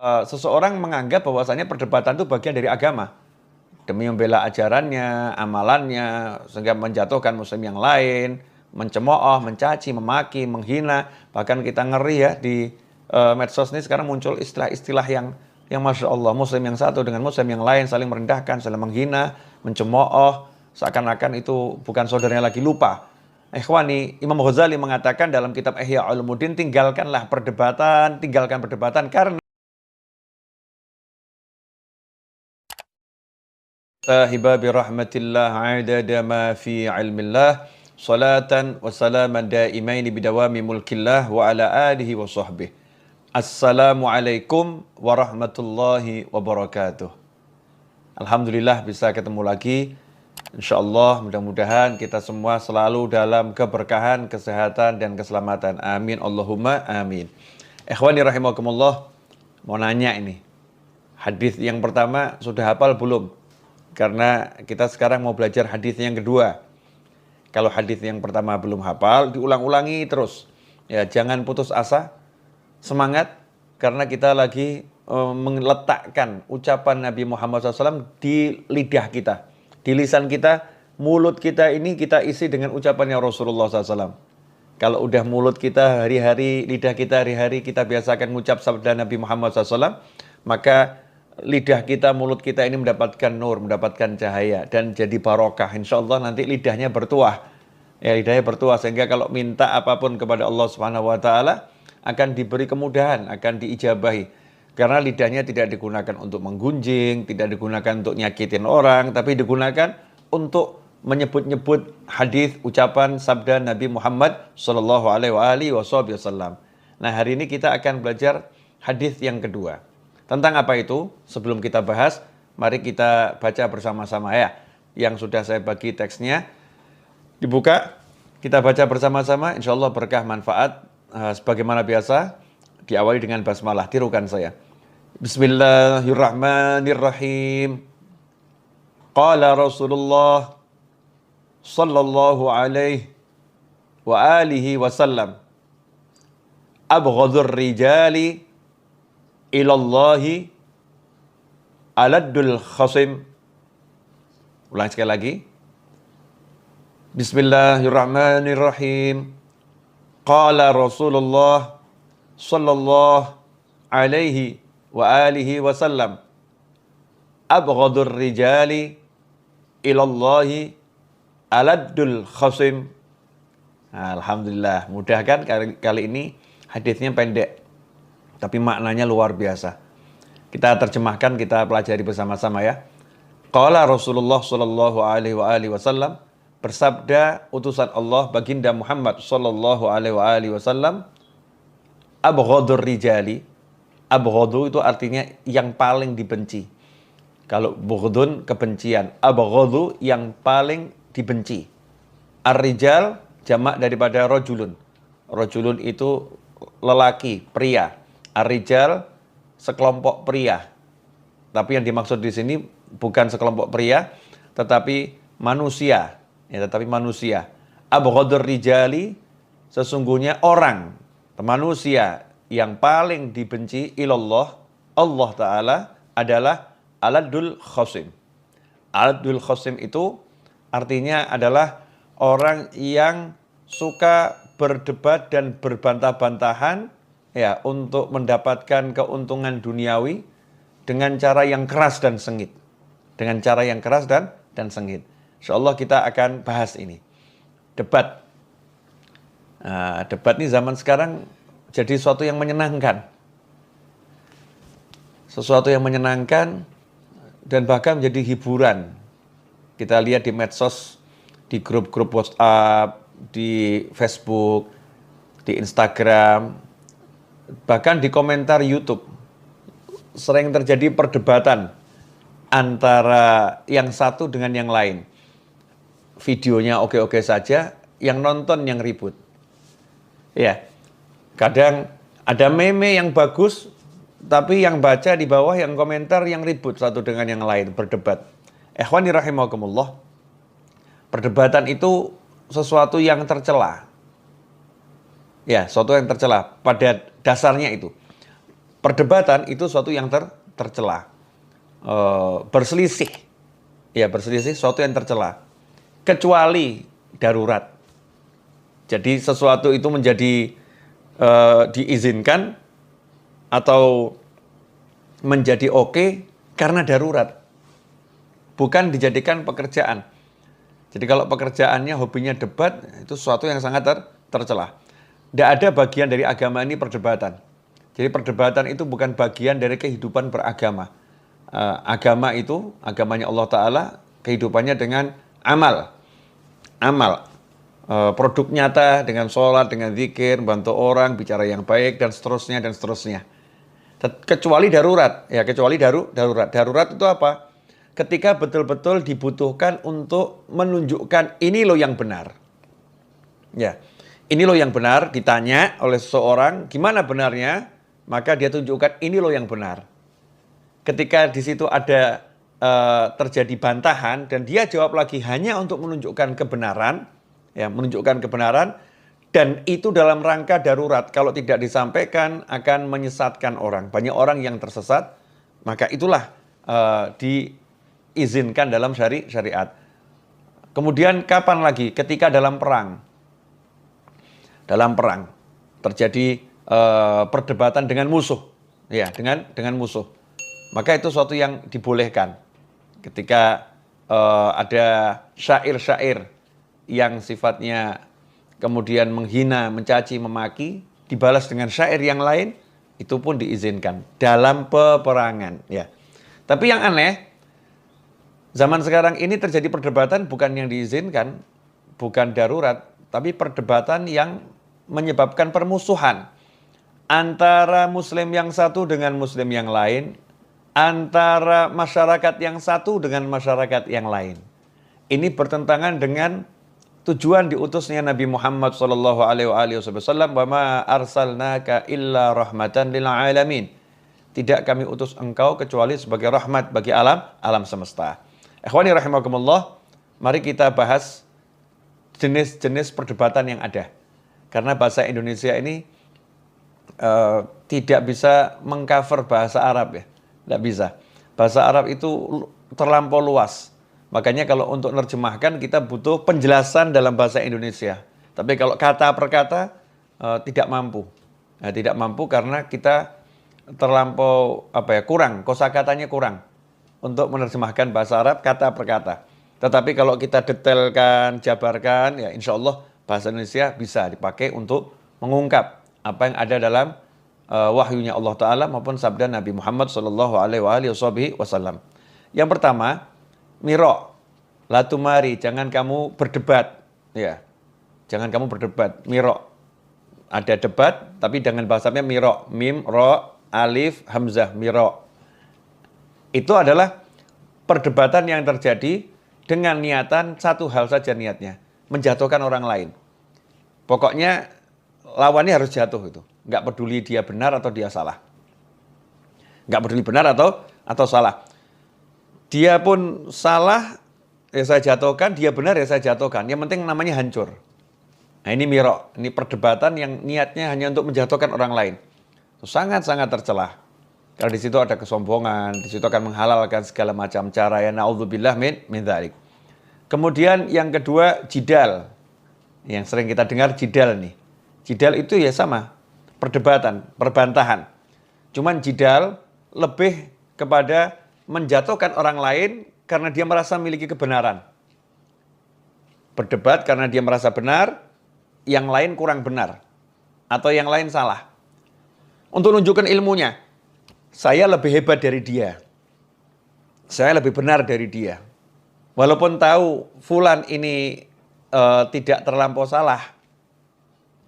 Seseorang menganggap bahwasanya perdebatan itu bagian dari agama demi membela ajarannya, amalannya, sehingga menjatuhkan muslim yang lain, mencemooh, mencaci, memaki, menghina. Bahkan kita ngeri ya di medsos ini sekarang muncul istilah-istilah yang Masya Allah, muslim yang satu dengan muslim yang lain saling merendahkan, saling menghina, mencemooh, seakan-akan itu bukan saudaranya lagi. Lupa. Ikhwani, Imam Ghazali mengatakan dalam kitab Ihya Ulumuddin, tinggalkan perdebatan karena Tahiba bi rahmatillah adada ma fi ilmillah salatan wa salaman daimaini bidawami mulkillah wa ala alihi wa sahbihi. Assalamualaikum warahmatullahi wabarakatuh. Alhamdulillah bisa ketemu lagi. InsyaAllah mudah-mudahan kita semua selalu dalam keberkahan, kesehatan dan keselamatan. Amin Allahumma amin. Ikhwani rahimakumullah, mau nanya ini. Hadis yang pertama sudah hafal belum? Karena kita sekarang mau belajar hadis yang kedua. Kalau hadis yang pertama belum hafal, diulang-ulangi terus. Ya, jangan putus asa, semangat, karena kita lagi meletakkan ucapan Nabi Muhammad SAW di lidah kita, di lisan kita, mulut kita ini kita isi dengan ucapannya Rasulullah SAW. Kalau udah mulut kita hari-hari, lidah kita hari-hari kita biasakan mengucap sabda Nabi Muhammad SAW, maka lidah kita, mulut kita ini mendapatkan nur, mendapatkan cahaya dan jadi barokah. Insya Allah nanti lidahnya bertuah. Ya, lidahnya bertuah sehingga kalau minta apapun kepada Allah Subhanahu wa taala akan diberi kemudahan, akan diijabahi. Karena lidahnya tidak digunakan untuk menggunjing, tidak digunakan untuk nyakitin orang, tapi digunakan untuk menyebut-nyebut hadis, ucapan, sabda Nabi Muhammad sallallahu alaihi wasallam. Nah, hari ini kita akan belajar hadis yang kedua. Tentang apa itu? Sebelum kita bahas, mari kita baca bersama-sama ya. Yang sudah saya bagi teksnya, dibuka, kita baca bersama-sama. Insya Allah berkah manfaat. Sebagaimana biasa, diawali dengan basmalah. Tirukan saya. Bismillahirrahmanirrahim. Qala Rasulullah sallallahu alaihi wa alihi wasallam, abghadur rijali ilallahi aladdul khasim. Ulang sekali lagi. Bismillahirrahmanirrahim. Qala Rasulullah sallallahu alaihi wa alihi wasallam, abghadur rijali ilallahi aladdul khasim. Alhamdulillah, mudah kan kali ini hadisnya pendek tapi maknanya luar biasa. Kita terjemahkan, kita pelajari bersama-sama ya. Qala Rasulullah sallallahu alaihi wasallam, bersabda utusan Allah baginda Muhammad sallallahu alaihi wasallam, abghadur rijali. Abghadu itu artinya yang paling dibenci. Kalau bughdun kebencian, abghadu yang paling dibenci. Ar-rijal jamak daripada rajulun. Rajulun itu lelaki, pria. Ar-rijal sekelompok pria. Tapi yang dimaksud di sini bukan sekelompok pria, tetapi manusia. Ya, tetapi manusia. Abghadur rijali, sesungguhnya orang, manusia yang paling dibenci ilallah, Allah Ta'ala adalah aladul khasim. Aladul khasim itu artinya adalah orang yang suka berdebat dan berbantah-bantahan ya, untuk mendapatkan keuntungan duniawi dengan cara yang keras dan sengit. Dengan cara yang keras dan sengit. InsyaAllah kita akan bahas ini. Debat. Debat ini zaman sekarang jadi sesuatu yang menyenangkan. Sesuatu yang menyenangkan dan bahkan menjadi hiburan. Kita lihat di medsos, di grup-grup WhatsApp, di Facebook, di Instagram, bahkan di komentar YouTube sering terjadi perdebatan antara yang satu dengan yang lain. Videonya oke-oke saja, yang nonton yang ribut. Ya, kadang ada meme yang bagus, tapi yang baca di bawah yang komentar yang ribut satu dengan yang lain, berdebat. Ikhwani rahimakumullah, perdebatan itu sesuatu yang tercela. Ya, sesuatu yang tercela pada dasarnya itu. Perdebatan itu suatu yang tercela. Berselisih. Ya, berselisih suatu yang tercela. Kecuali darurat. Jadi sesuatu itu menjadi diizinkan atau menjadi oke karena darurat. Bukan dijadikan pekerjaan. Jadi kalau pekerjaannya, hobinya debat, itu sesuatu yang sangat tercela. Tidak ada bagian dari agama ini perdebatan. Jadi perdebatan itu bukan bagian dari kehidupan beragama. Agama itu, agamanya Allah Ta'ala, kehidupannya dengan amal. Amal. Produk nyata dengan sholat, dengan zikir, bantu orang, bicara yang baik, dan seterusnya, dan seterusnya. Kecuali darurat. Ya, kecuali darurat. Darurat itu apa? Ketika betul-betul dibutuhkan untuk menunjukkan ini loh yang benar. Ya, ini loh yang benar, ditanya oleh seseorang, gimana benarnya? Maka dia tunjukkan ini loh yang benar. Ketika di situ ada terjadi bantahan dan dia jawab lagi hanya untuk menunjukkan kebenaran, ya, menunjukkan kebenaran, dan itu dalam rangka darurat. Kalau tidak disampaikan akan menyesatkan orang. Banyak orang yang tersesat, maka itulah diizinkan dalam syariat. Kemudian kapan lagi? Ketika dalam perang. Dalam perang terjadi perdebatan dengan musuh, ya, dengan musuh. Maka itu suatu yang dibolehkan. Ketika ada syair-syair yang sifatnya kemudian menghina, mencaci, memaki, dibalas dengan syair yang lain, itu pun diizinkan dalam peperangan. Ya. Tapi yang aneh, zaman sekarang ini terjadi perdebatan bukan yang diizinkan, bukan darurat, tapi perdebatan yang menyebabkan permusuhan antara muslim yang satu dengan muslim yang lain, antara masyarakat yang satu dengan masyarakat yang lain. Ini bertentangan dengan tujuan diutusnya Nabi Muhammad SAW, "Wa ma arsalnaka illa rahmatan lil alamin." Tidak kami utus engkau kecuali sebagai rahmat bagi alam semesta. Ikhwani rahimakumullah, mari kita bahas jenis-jenis perdebatan yang ada. Karena bahasa Indonesia ini tidak bisa mengcover bahasa Arab, ya. Tidak bisa. Bahasa Arab itu terlampau luas. Makanya kalau untuk menerjemahkan kita butuh penjelasan dalam bahasa Indonesia. Tapi kalau kata per kata tidak mampu. Nah, tidak mampu karena kita terlampau kurang, kosakatanya kurang untuk menerjemahkan bahasa Arab kata per kata. Tetapi kalau kita detailkan, jabarkan, ya insya Allah bahasa Indonesia bisa dipakai untuk mengungkap apa yang ada dalam wahyunya Allah Ta'ala maupun sabda Nabi Muhammad SAW. Yang pertama, miro, latumari, jangan kamu berdebat. Ya, jangan kamu berdebat, miro. Ada debat, tapi dengan bahasanya miro, mim, ro, alif, hamzah, miro. Itu adalah perdebatan yang terjadi dengan niatan satu hal saja niatnya, menjatuhkan orang lain. Pokoknya lawannya harus jatuh itu. Nggak peduli dia benar atau dia salah. Nggak peduli benar atau salah. Dia pun salah, ya saya jatuhkan. Dia benar, ya saya jatuhkan. Yang penting namanya hancur. Nah ini miro. Ini perdebatan yang niatnya hanya untuk menjatuhkan orang lain. Itu sangat-sangat tercela. Karena di situ ada kesombongan. Di situ akan menghalalkan segala macam cara. Ya na'udzubillah min dzalik. Kemudian yang kedua, jidal. Yang sering kita dengar jidal nih. Jidal itu ya sama, perdebatan, perbantahan. Cuman jidal lebih kepada menjatuhkan orang lain karena dia merasa memiliki kebenaran. Berdebat karena dia merasa benar, yang lain kurang benar. Atau yang lain salah. Untuk menunjukkan ilmunya, saya lebih hebat dari dia. Saya lebih benar dari dia. Walaupun tahu fulan ini tidak terlampau salah,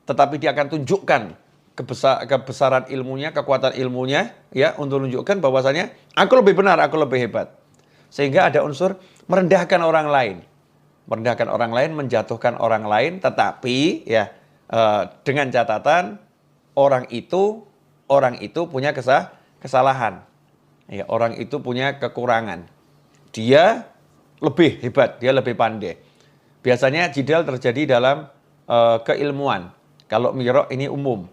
tetapi dia akan tunjukkan kebesaran ilmunya, kekuatan ilmunya, ya, untuk menunjukkan bahwasanya aku lebih benar, aku lebih hebat. Sehingga ada unsur merendahkan orang lain. Merendahkan orang lain, menjatuhkan orang lain, tetapi ya dengan catatan orang itu punya kesalahan. Ya, orang itu punya kekurangan. Dia lebih hebat, dia lebih pandai. Biasanya jidal terjadi dalam keilmuan. Kalau miro ini umum.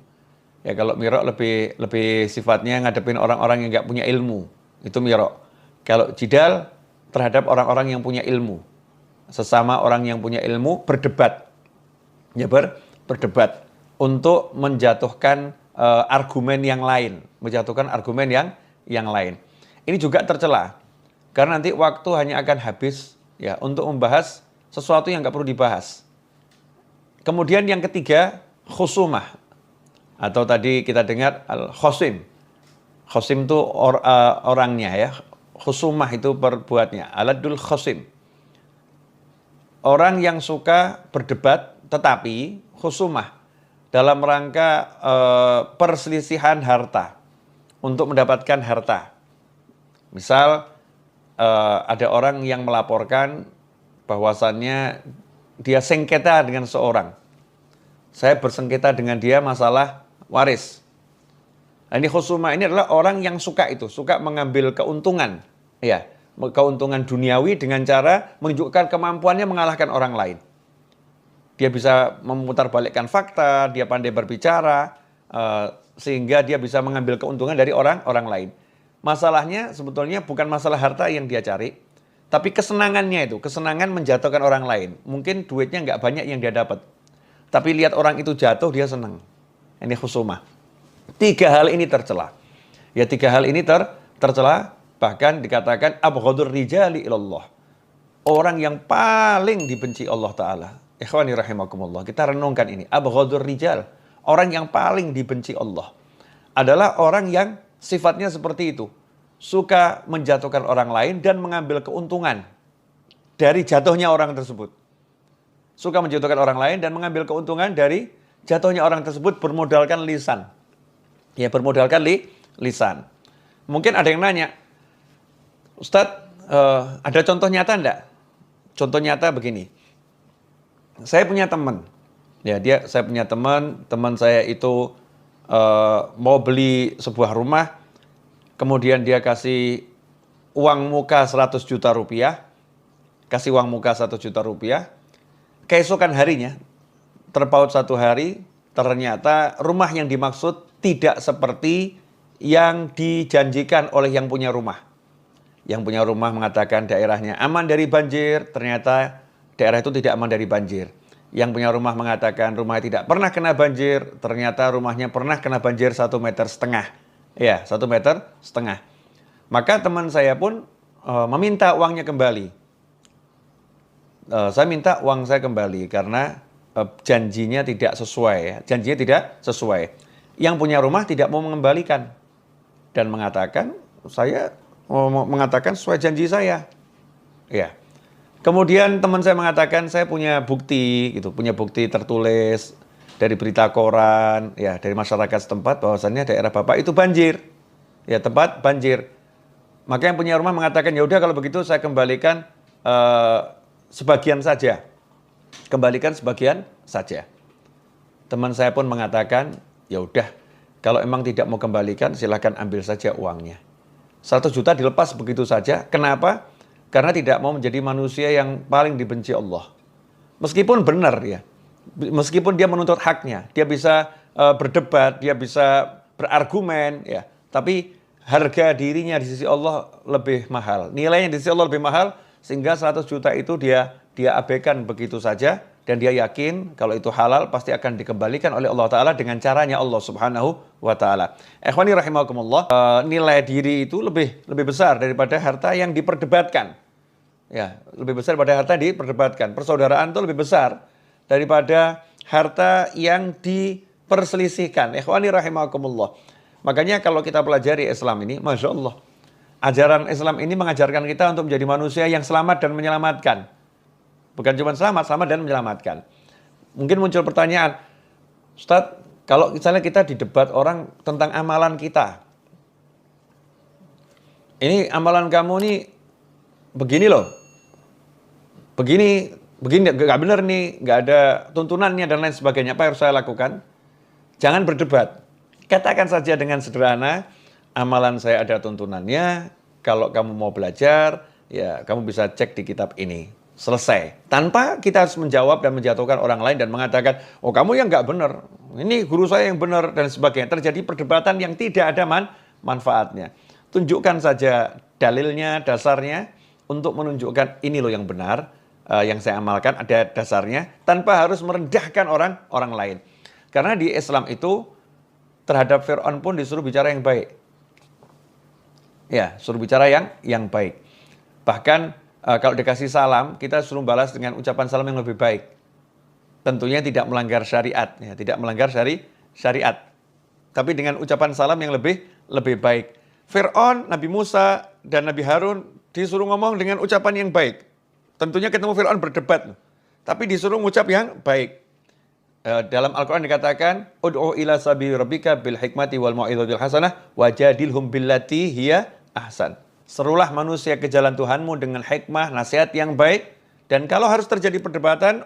Ya kalau mirok lebih lebih sifatnya ngadepin orang-orang yang nggak punya ilmu. Itu mirok. Kalau jidal terhadap orang-orang yang punya ilmu. Sesama orang yang punya ilmu berdebat. Ya berdebat untuk menjatuhkan argumen yang lain, menjatuhkan argumen yang lain. Ini juga tercela. Karena nanti waktu hanya akan habis ya untuk membahas sesuatu yang nggak perlu dibahas. Kemudian yang ketiga, khusumah. Atau tadi kita dengar al-khosim. Khosim itu orangnya ya. Khusumah itu perbuatnya. Aladul khosim. Orang yang suka berdebat tetapi khusumah dalam rangka perselisihan harta untuk mendapatkan harta. Misal ada orang yang melaporkan bahwasannya dia sengketa dengan seorang. Saya bersengketa dengan dia masalah waris. Nah, ini khusumah ini adalah orang yang suka itu, suka mengambil keuntungan, ya, keuntungan duniawi dengan cara menunjukkan kemampuannya mengalahkan orang lain. Dia bisa memutarbalikkan fakta, dia pandai berbicara, sehingga dia bisa mengambil keuntungan dari orang lain. Masalahnya sebetulnya bukan masalah harta yang dia cari, tapi kesenangannya itu, kesenangan menjatuhkan orang lain. Mungkin duitnya nggak banyak yang dia dapat, tapi lihat orang itu jatuh, dia senang. Ini khusumah. 3 hal ini tercela. Ya 3 hal ini tercela, bahkan dikatakan abghadur rijali ilallah. Orang yang paling dibenci Allah Ta'ala. Ikhwani rahimakumullah. Kita renungkan ini. Abghadur rijal. Orang yang paling dibenci Allah adalah orang yang sifatnya seperti itu. Suka menjatuhkan orang lain dan mengambil keuntungan dari jatuhnya orang tersebut. Suka menjatuhkan orang lain dan mengambil keuntungan dari jatuhnya orang tersebut bermodalkan lisan. Ya, bermodalkan lisan. Mungkin ada yang nanya, Ustadz, ada contoh nyata enggak? Contoh nyata begini. Saya punya teman. Ya, saya punya teman saya itu mau beli sebuah rumah, kemudian dia kasih uang muka 100 juta rupiah, kasih uang muka 100 juta rupiah, keesokan harinya, terpaut 1 hari, ternyata rumah yang dimaksud tidak seperti yang dijanjikan oleh yang punya rumah. Yang punya rumah mengatakan daerahnya aman dari banjir, ternyata daerah itu tidak aman dari banjir. Yang punya rumah mengatakan rumahnya tidak pernah kena banjir, ternyata rumahnya pernah kena banjir 1,5 meter. Ya, 1,5 meter. Maka teman saya pun meminta uangnya kembali. Saya minta uang saya kembali karena janjinya tidak sesuai. Janjinya tidak sesuai. Yang punya rumah tidak mau mengembalikan dan mengatakan saya mengatakan sesuai janji saya. Ya. Kemudian teman saya mengatakan saya punya bukti gitu, punya bukti tertulis dari berita koran, ya, dari masyarakat setempat bahwasannya daerah Bapak itu banjir. Ya, tempat banjir. Maka yang punya rumah mengatakan ya udah kalau begitu saya kembalikan sebagian saja. Kembalikan sebagian saja. Teman saya pun mengatakan, ya udah, kalau emang tidak mau kembalikan, silakan ambil saja uangnya. 100 juta dilepas begitu saja. Kenapa? Karena tidak mau menjadi manusia yang paling dibenci Allah. Meskipun benar ya, meskipun dia menuntut haknya, dia bisa berdebat, dia bisa berargumen, ya. Tapi harga dirinya di sisi Allah lebih mahal. Nilainya di sisi Allah lebih mahal, sehingga 100 juta itu dia abaikan begitu saja. Dan dia yakin kalau itu halal pasti akan dikembalikan oleh Allah Ta'ala dengan caranya Allah Subhanahu wa Ta'ala. Ikhwani rahimakumullah, nilai diri itu lebih besar daripada harta yang diperdebatkan. Ya, lebih besar daripada harta yang diperdebatkan. Persaudaraan itu lebih besar daripada harta yang diperselisihkan. Ikhwani rahimakumullah. Makanya kalau kita pelajari Islam ini, Masya Allah, ajaran Islam ini mengajarkan kita untuk menjadi manusia yang selamat dan menyelamatkan. Bukan cuma selamat dan menyelamatkan. Mungkin muncul pertanyaan, Ustadz, kalau misalnya kita didebat orang tentang amalan kita. Ini amalan kamu nih begini loh. Begini gak benar nih, gak ada tuntunannya dan lain sebagainya. Apa yang harus saya lakukan? Jangan berdebat. Katakan saja dengan sederhana, amalan saya ada tuntunannya. Kalau kamu mau belajar, ya kamu bisa cek di kitab ini. Selesai. Tanpa kita harus menjawab dan menjatuhkan orang lain dan mengatakan, oh kamu yang nggak benar, ini guru saya yang benar, dan sebagainya. Terjadi perdebatan yang tidak ada manfaatnya. Tunjukkan saja dalilnya, dasarnya, untuk menunjukkan ini loh yang benar, yang saya amalkan, ada dasarnya, tanpa harus merendahkan orang lain. Karena di Islam itu, terhadap Fir'aun pun disuruh bicara yang baik. Ya, suruh bicara yang baik. Bahkan, kalau dikasih salam, kita suruh balas dengan ucapan salam yang lebih baik. Tentunya tidak melanggar syariat, ya, tidak melanggar syariat. Tapi dengan ucapan salam yang lebih baik. Fir'aun, Nabi Musa, dan Nabi Harun disuruh ngomong dengan ucapan yang baik. Tentunya ketemu Fir'aun berdebat, tapi disuruh ngucap yang baik. Dalam Al-Quran dikatakan, Ud'u ila sabili rabbika bil hikmati wal mau'izatil hasanah wajadilhum billati hiya ahsan. Serulah manusia ke jalan Tuhanmu dengan hikmah, nasihat yang baik. Dan kalau harus terjadi perdebatan,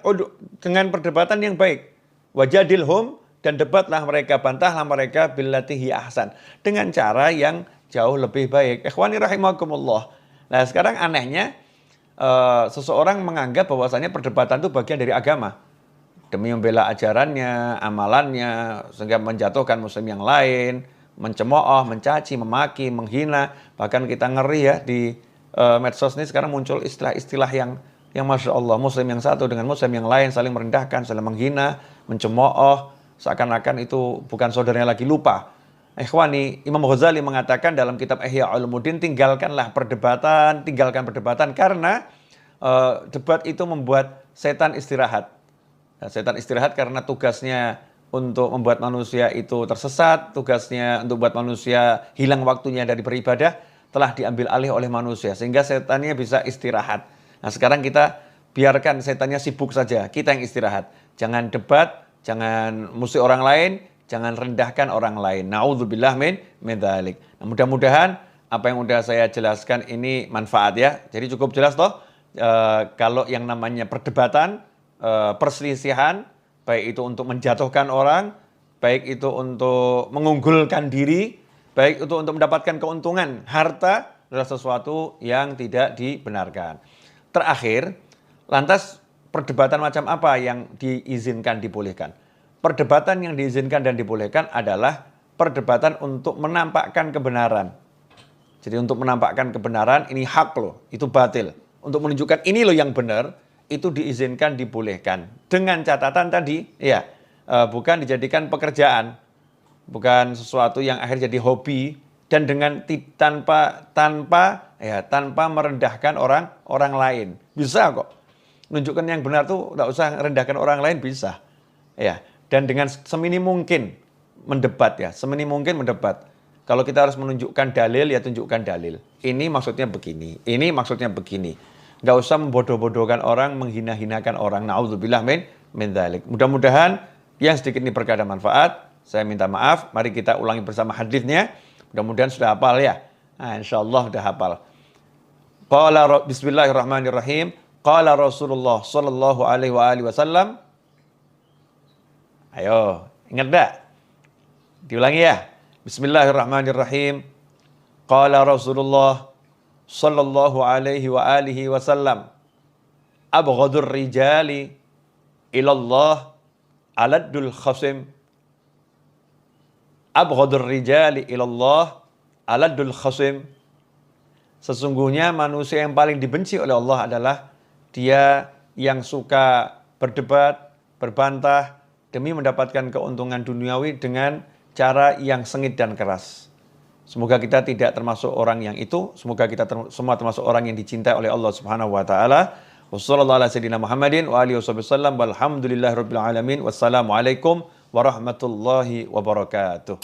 dengan perdebatan yang baik. Wajadilhum, dan debatlah mereka, bantahlah mereka billati hiya ahsan. Dengan cara yang jauh lebih baik. Ikhwani rahimakumullah. Nah sekarang anehnya, seseorang menganggap bahwasannya perdebatan itu bagian dari agama. Demi membela ajarannya, amalannya, sehingga menjatuhkan muslim yang lain, mencemooh, mencaci, memaki, menghina. Bahkan kita ngeri ya di medsos ini sekarang muncul istilah-istilah yang Masya Allah, muslim yang satu dengan muslim yang lain saling merendahkan, saling menghina, mencemooh, seakan-akan itu bukan saudaranya lagi. Lupa. Ikhwani, Imam Ghazali mengatakan dalam kitab Ihya Ulumuddin, tinggalkan perdebatan karena debat itu membuat setan istirahat. Nah, setan istirahat karena tugasnya untuk membuat manusia itu tersesat, tugasnya untuk membuat manusia hilang waktunya dari beribadah, telah diambil alih oleh manusia, sehingga setannya bisa istirahat. Nah sekarang kita biarkan setannya sibuk saja, kita yang istirahat. Jangan debat, jangan musuh orang lain, jangan rendahkan orang lain. Na'udzubillah min dzalik. Nah, mudah-mudahan apa yang sudah saya jelaskan ini manfaat ya. Jadi cukup jelas toh, kalau yang namanya perdebatan, perselisihan, baik itu untuk menjatuhkan orang, baik itu untuk mengunggulkan diri, baik itu untuk mendapatkan keuntungan, harta adalah sesuatu yang tidak dibenarkan. Terakhir, lantas perdebatan macam apa yang diizinkan, dibolehkan? Perdebatan yang diizinkan dan dibolehkan adalah perdebatan untuk menampakkan kebenaran. Jadi untuk menampakkan kebenaran, ini hak loh, itu batil. Untuk menunjukkan ini loh yang benar, itu diizinkan, dibolehkan. Dengan catatan tadi, ya, bukan dijadikan pekerjaan, bukan sesuatu yang akhirnya jadi hobi, dan dengan tanpa merendahkan orang lain. Bisa kok. Menunjukkan yang benar tuh tidak usah merendahkan orang lain, bisa. Ya, dan dengan seminim mungkin mendebat ya, seminim mungkin mendebat. Kalau kita harus menunjukkan dalil, ya tunjukkan dalil. Ini maksudnya begini, ini maksudnya begini. Nggak usah membodoh-bodohkan orang, menghina-hinakan orang. Na'udzubillah min dzalik. Mudah-mudahan yang sedikit ini berkah manfaat. Saya minta maaf. Mari kita ulangi bersama hadisnya. Mudah-mudahan sudah hafal ya. Nah, insyaallah sudah hafal. Bismillahirrahmanirrahim. Qala Rasulullah sallallahu alaihi wasallam. Ayo, ingat dah? Diulangi ya. Bismillahirrahmanirrahim. Qala Rasulullah sallallahu alaihi wa alihi wasallam, abghadur rijali ilallah aladdul khasim. Abghadur rijali ilallah aladdul khasim. Sesungguhnya manusia yang paling dibenci oleh Allah adalah dia yang suka berdebat, berbantah demi mendapatkan keuntungan duniawi dengan cara yang sengit dan keras. Semoga kita tidak termasuk orang yang itu. Semoga kita semua termasuk orang yang dicintai oleh Allah Subhanahu wa taala. Wassallallahu ala sayyidina Muhammadin wa alihi wasallam. Walhamdulillahirabbil alamin. Wassalamualaikum warahmatullahi wabarakatuh.